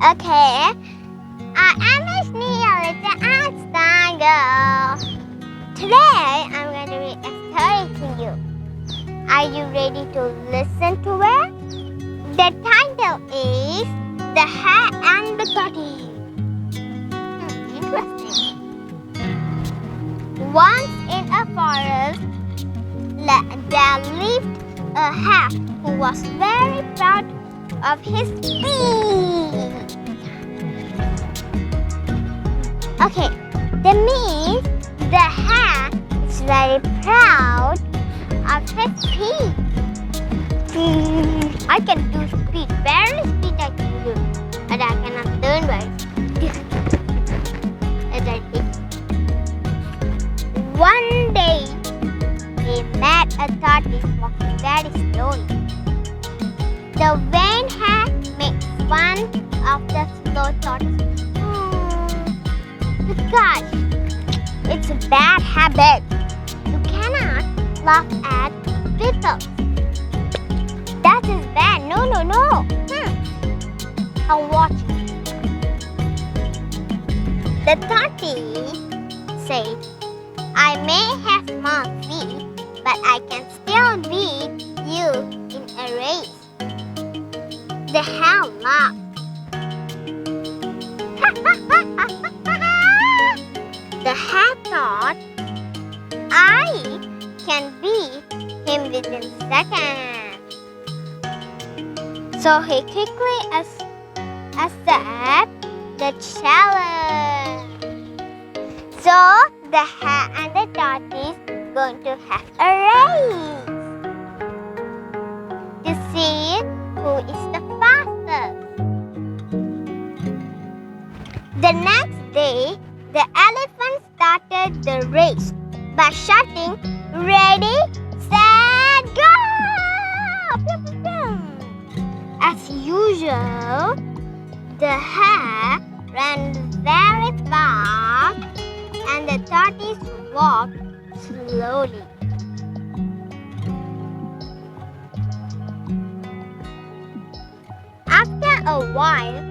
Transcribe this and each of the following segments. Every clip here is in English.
Okay, I am Meshnee, a little Einstein girl. Today, I'm going to read a story to you. Are you ready to listen to it? The title is The Hare and the Tortoise. Interesting. Once in a forest, there lived a hare who was very proud of his speed. Okay, that means the hare is very proud of his speed. I can do speed, very speed I can do, but I cannot learn very speed. One day, he met a tortoise walking very slowly. The vain hare made fun of the slow tortoise. Gosh, it's a bad habit. You cannot laugh at people. That is bad. No. I'll watch you. The tortoise said, I may have small feet, but I can still beat you in a race. The hare laughed. The hare thought, I can beat him within seconds. So he quickly accepted the challenge. So the hare and the tortoise going to have a race to see who is the fastest. The next day, the elephant started the race by shouting, ready, set, go! As usual, the hare ran very fast and the tortoise walked slowly. After a while,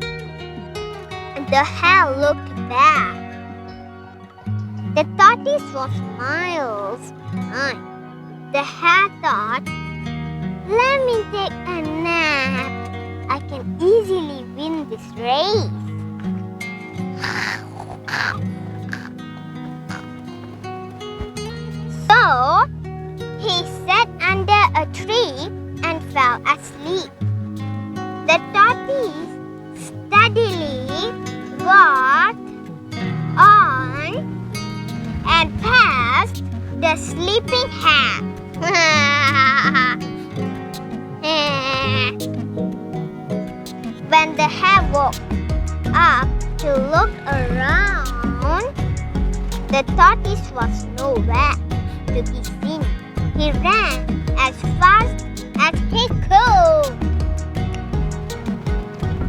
the hare looked back. The tortoise was miles behind. The hare thought, let me take a nap. I can easily win this race. So, he sat under a tree and fell asleep. The tortoise steadily walked on and passed the sleeping hare. When the hare woke up to look around, the tortoise was nowhere to be seen. He ran as fast as he could.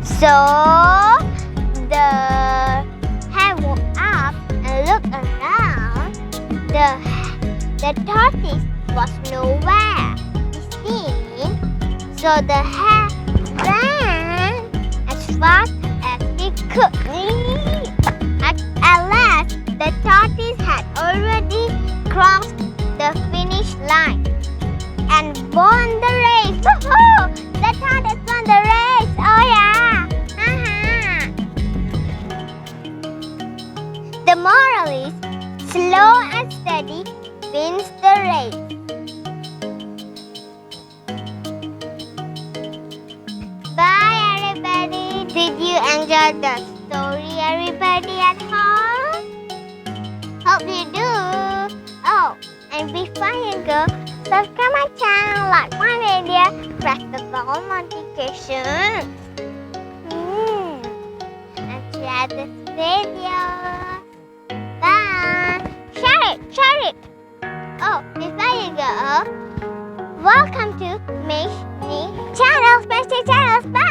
So the hare woke up and looked around. The tortoise was nowhere to be seen. So the hare ran as fast as he could. At last, the tortoise had already crossed the finish line and won the race. Woohoo! The tortoise won the race. Oh yeah! The moral is, slow and steady wins the race. Bye everybody. Did you enjoy the story, everybody at home? Hope you do. Oh, and before you go, subscribe my channel, like my video, press the bell notifications, and share this video. Bye. Share it. Oh, before you go, welcome to Meshnee channels. Bye.